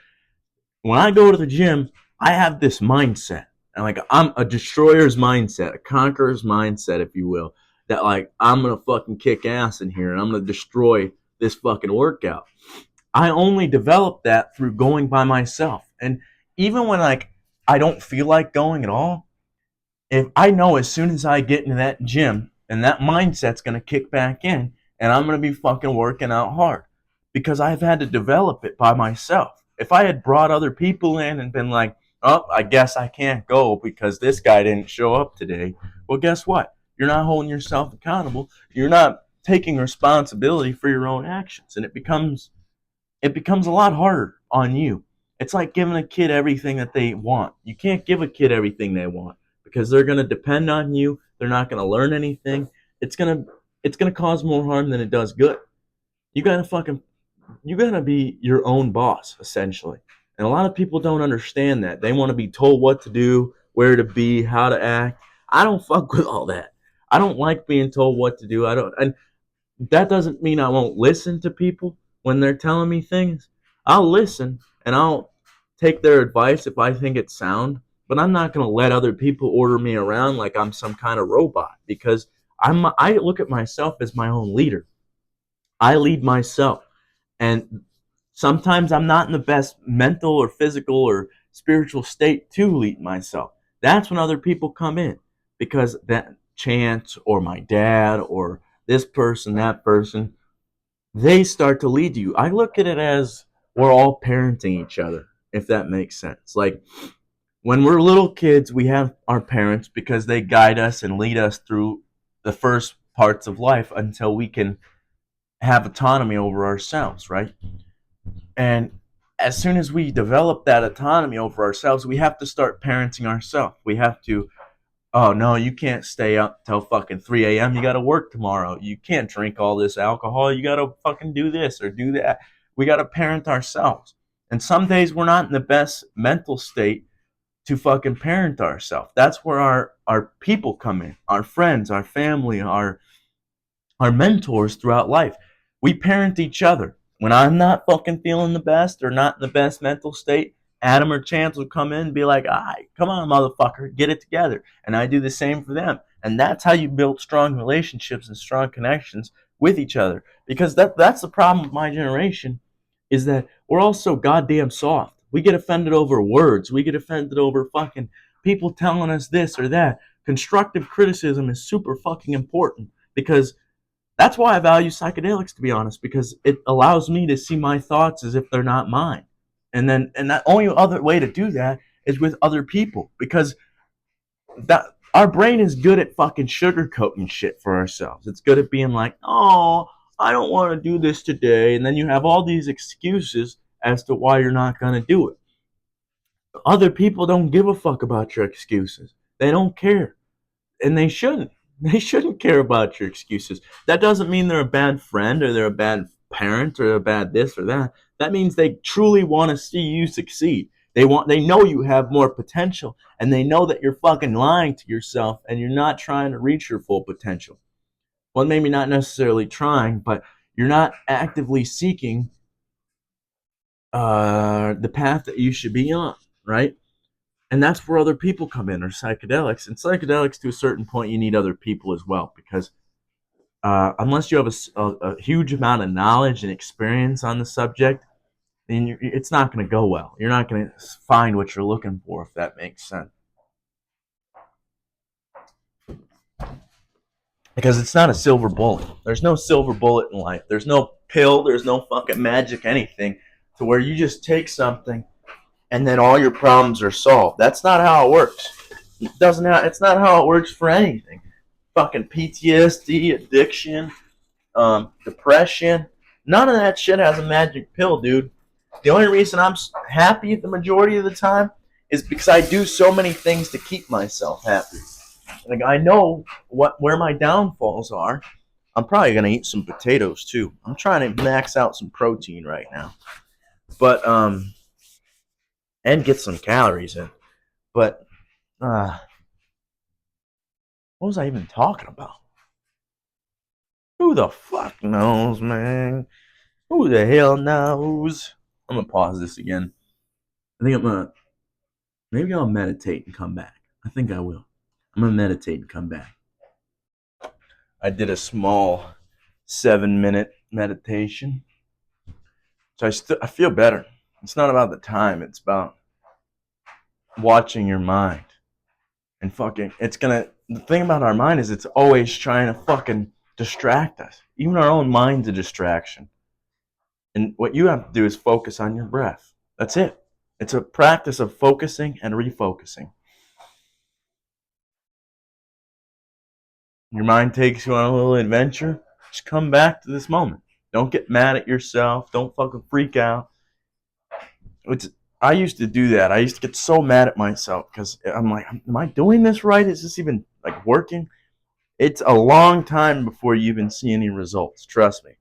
when I go to the gym, I have this mindset. And like I'm a destroyer's mindset, a conqueror's mindset, if you will. That like I'm gonna fucking kick ass in here and I'm gonna destroy this fucking workout. I only developed that through going by myself. And even when like I don't feel like going at all, if I know as soon as I get into that gym and that mindset's gonna kick back in and I'm gonna be fucking working out hard because I've had to develop it by myself. If I had brought other people in and been like, oh, I guess I can't go because this guy didn't show up today, well, guess what? You're not holding yourself accountable. You're not taking responsibility for your own actions, and it becomes a lot harder on you. It's like giving a kid everything that they want. You can't give a kid everything they want because they're going to depend on you. They're not going to learn anything. It's going to cause more harm than it does good. You got to fucking you got to be your own boss essentially. And a lot of people don't understand that. They want to be told what to do, where to be, how to act. I don't fuck with all that. I don't like being told what to do. I don't and that doesn't mean I won't listen to people when they're telling me things. I'll listen and I'll take their advice if I think it's sound, but I'm not going to let other people order me around like I'm some kind of robot because I look at myself as my own leader. I lead myself. And sometimes I'm not in the best mental or physical or spiritual state to lead myself. That's when other people come in because that Chance or my dad or this person, that person, they start to lead you. I look at it as we're all parenting each other, if that makes sense. Like when we're little kids, we have our parents because they guide us and lead us through the first parts of life until we can have autonomy over ourselves, right? And as soon as we develop that autonomy over ourselves, we have to start parenting ourselves. We have to, oh no, you can't stay up till fucking 3 a.m. You got to work tomorrow. You can't drink all this alcohol. You got to fucking do this or do that. We got to parent ourselves. And some days we're not in the best mental state to fucking parent ourselves. That's where our people come in, our friends, our family, our mentors throughout life. We parent each other. When I'm not fucking feeling the best or not in the best mental state, Adam or Chance will come in and be like, all right, come on, motherfucker, get it together. And I do the same for them. And that's how you build strong relationships and strong connections with each other. Because that's the problem with my generation, is that we're all so goddamn soft. We get offended over words. We get offended over fucking people telling us this or that. Constructive criticism is super fucking important, because that's why I value psychedelics, to be honest, because it allows me to see my thoughts as if they're not mine. And the only other way to do that is with other people, because that our brain is good at fucking sugarcoating shit for ourselves. It's good at being like, oh, I don't want to do this today. And then you have all these excuses as to why you're not going to do it. Other people don't give a fuck about your excuses. They don't care. And they shouldn't. They shouldn't care about your excuses. That doesn't mean they're a bad friend or they're a bad parent or a bad this or that. That means they truly want to see you succeed. They know you have more potential, and they know that you're fucking lying to yourself and you're not trying to reach your full potential. Well, maybe not necessarily trying, but you're not actively seeking the path that you should be on, right? And that's where other people come in, or psychedelics. And psychedelics, to a certain point, you need other people as well, because unless you have a huge amount of knowledge and experience on the subject, then it's not going to go well. You're not going to find what you're looking for, if that makes sense. Because it's not a silver bullet. There's no silver bullet in life. There's no pill. There's no fucking magic anything to where you just take something and then all your problems are solved. That's not how it works. It's not how it works for anything. Fucking PTSD, addiction, depression. None of that shit has a magic pill, dude. The only reason I'm happy the majority of the time is because I do so many things to keep myself happy. Like, I know where my downfalls are. I'm probably gonna eat some potatoes too. I'm trying to max out some protein right now, but and get some calories in. But what was I even talking about? Who the fuck knows, man? Who the hell knows? I'm gonna pause this again. I think maybe I'll meditate and come back. I think I will. I'm gonna meditate and come back. I did a small 7-minute meditation, so I feel better. It's not about the time. It's about watching your mind and fucking. The thing about our mind is it's always trying to fucking distract us. Even our own mind's a distraction. And what you have to do is focus on your breath. That's it. It's a practice of focusing and refocusing. Your mind takes you on a little adventure. Just come back to this moment. Don't get mad at yourself. Don't fucking freak out. I used to do that. I used to get so mad at myself because I'm like, am I doing this right? Is this even like working? It's a long time before you even see any results. Trust me.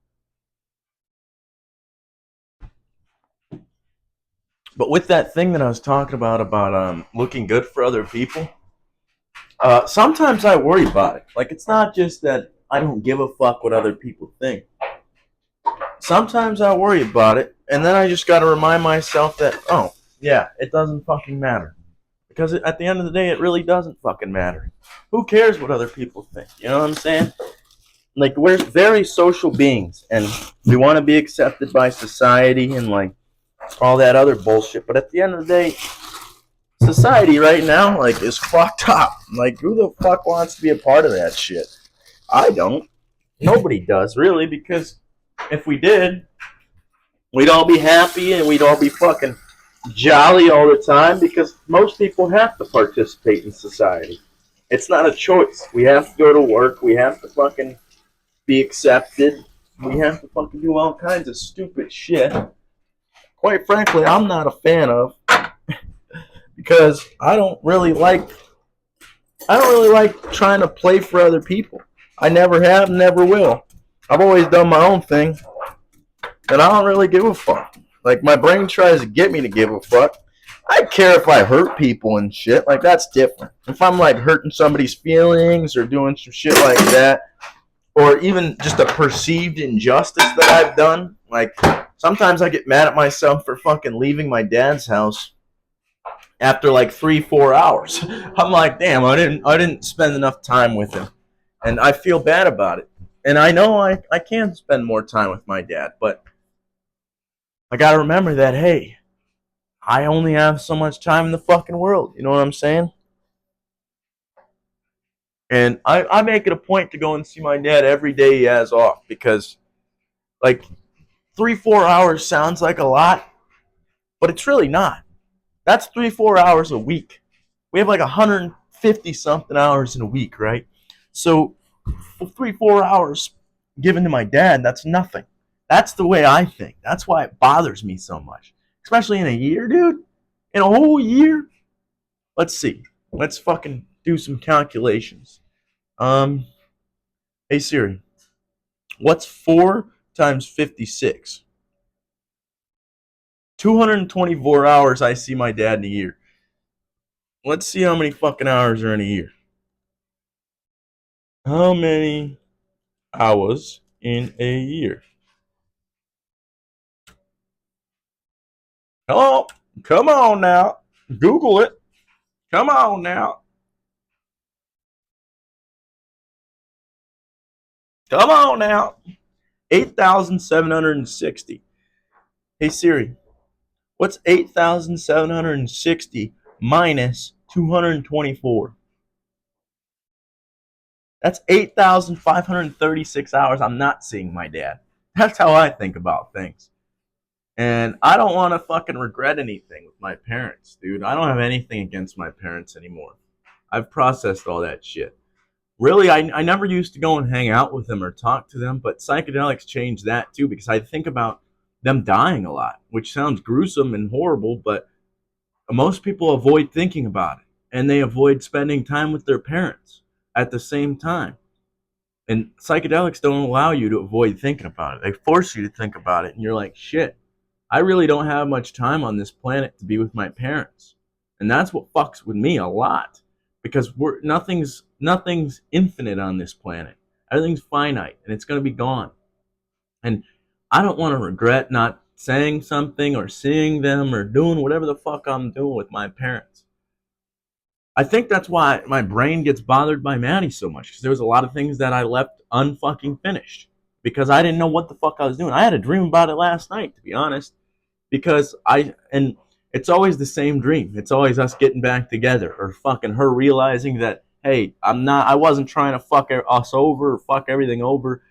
But with that thing that I was talking about looking good for other people, sometimes I worry about it. Like, it's not just that I don't give a fuck what other people think. Sometimes I worry about it, and then I just got to remind myself that, oh, yeah, it doesn't fucking matter. Because at the end of the day, it really doesn't fucking matter. Who cares what other people think? You know what I'm saying? Like, we're very social beings, and we want to be accepted by society and, like, all that other bullshit. But at the end of the day, society right now, like, is fucked up. Like, who the fuck wants to be a part of that shit? I don't. Nobody does, really, because if we did, we'd all be happy and we'd all be fucking jolly all the time, because most people have to participate in society. It's not a choice. We have to go to work. We have to fucking be accepted. We have to fucking do all kinds of stupid shit. Quite frankly, I'm not a fan of, because I don't really like trying to play for other people. I never have, never will. I've always done my own thing, and I don't really give a fuck. Like, my brain tries to get me to give a fuck. I care if I hurt people and shit. Like, that's different. If I'm, like, hurting somebody's feelings or doing some shit like that, or even just a perceived injustice that I've done, like, sometimes I get mad at myself for fucking leaving my dad's house after like 3-4 hours. I'm like, damn, I didn't spend enough time with him, and I feel bad about it. And I know I can spend more time with my dad, but I gotta remember that, hey, I only have so much time in the fucking world. You know what I'm saying? And I make it a point to go and see my dad every day he has off, because like 3-4 hours sounds like a lot, but it's really not. That's 3-4 hours a week. We have like 150 something hours in a week, right? So for 3-4 hours given to my dad, that's nothing. That's the way I think. That's why it bothers me so much, especially in a year, dude. In a whole year. Let's see. Let's fucking do some calculations. Um, hey Siri, what's 4 times 56? 224 hours I see my dad in a year. Let's see how many fucking hours are in a year. How many hours in a year? Hello? Come on now. Google it. Come on now. Come on now. 8,760. Hey Siri, what's 8,760 minus 224? That's 8,536 hours I'm not seeing my dad. That's how I think about things. And I don't want to fucking regret anything with my parents, dude. I don't have anything against my parents anymore. I've processed all that shit. Really, I never used to go and hang out with them or talk to them, but psychedelics changed that too, because I think about them dying a lot, which sounds gruesome and horrible, but most people avoid thinking about it, and they avoid spending time with their parents at the same time. And psychedelics don't allow you to avoid thinking about it. They force you to think about it, and you're like, shit, I really don't have much time on this planet to be with my parents. And that's what fucks with me a lot, because nothing's infinite on this planet. Everything's finite, and it's going to be gone. And I don't want to regret not saying something or seeing them or doing whatever the fuck I'm doing with my parents. I think that's why my brain gets bothered by Maddie so much, because there was a lot of things that I left unfucking finished because I didn't know what the fuck I was doing. I had a dream about it last night, to be honest, because and it's always the same dream. It's always us getting back together, or fucking her realizing that, hey, I wasn't trying to fuck us over or fuck everything over.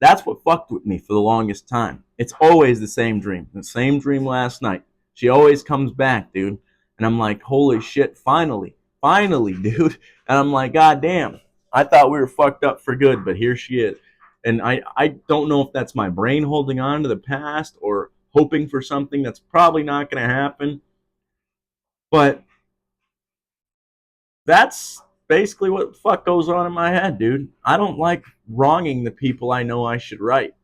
That's what fucked with me for the longest time. It's always the same dream. The same dream last night. She always comes back, dude. And I'm like, holy shit, finally, dude. And I'm like, god damn, I thought we were fucked up for good, but here she is. And I don't know if that's my brain holding on to the past or hoping for something that's probably not going to happen. But that's basically what the fuck goes on in my head, dude. I don't like wronging the people I know I should right.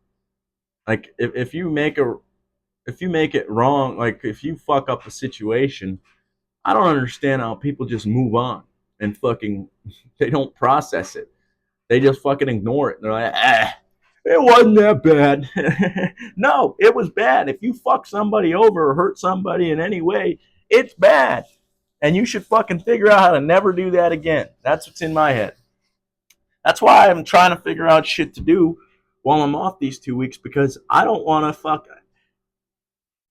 Like if you make it wrong, like if you fuck up a situation, I don't understand how people just move on and fucking they don't process it. They just fucking ignore it. And they're like, it wasn't that bad. No, it was bad. If you fuck somebody over or hurt somebody in any way, it's bad. And you should fucking figure out how to never do that again. That's what's in my head. That's why I'm trying to figure out shit to do while I'm off these 2 weeks, because I don't want to fuck.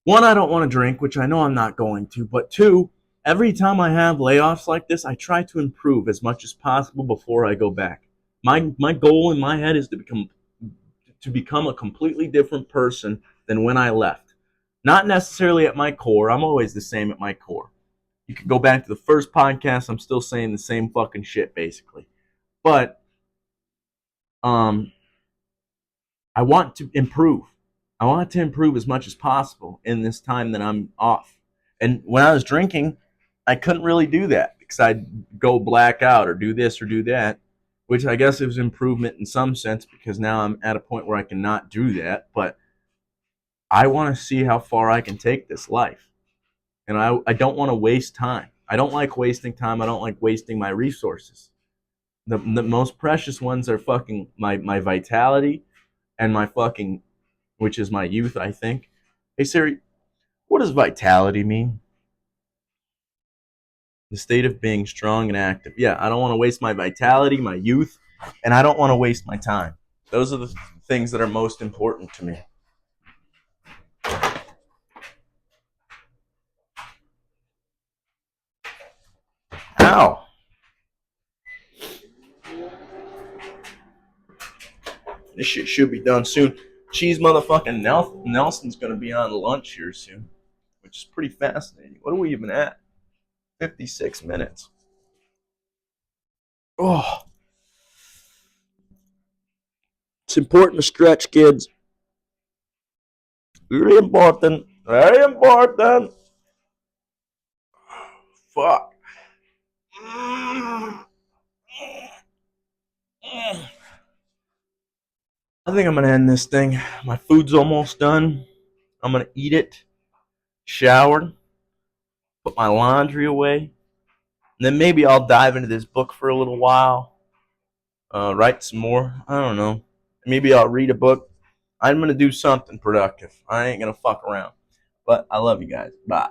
One, I don't want to drink, which I know I'm not going to. But two, every time I have layoffs like this, I try to improve as much as possible before I go back. My goal in my head is to become a completely different person than when I left. Not necessarily at my core. I'm always the same at my core. You could go back to the first podcast. I'm still saying the same fucking shit, basically. But, um, I want to improve. I want to improve as much as possible in this time that I'm off. And when I was drinking, I couldn't really do that because I'd go black out or do this or do that, which I guess is improvement in some sense because now I'm at a point where I cannot do that. But I want to see how far I can take this life. And I don't want to waste time. I don't like wasting time. I don't like wasting my resources. The most precious ones are fucking my vitality and my fucking, which is my youth, I think. Hey Siri, what does vitality mean? The state of being strong and active. Yeah, I don't want to waste my vitality, my youth, and I don't want to waste my time. Those are the things that are most important to me. Ow. This shit should be done soon. Cheese motherfucking Nelson's gonna be on lunch here soon, which is pretty fascinating. What are we even at? 56 minutes. Oh, it's important to stretch, kids. Really important. Very important. Fuck. I think I'm gonna end this thing. My food's almost done. I'm gonna eat it, shower, put my laundry away, and then maybe I'll dive into this book for a little while. Write some more. I don't know. Maybe I'll read a book. I'm gonna do something productive. I ain't gonna fuck around. But I love you guys. Bye.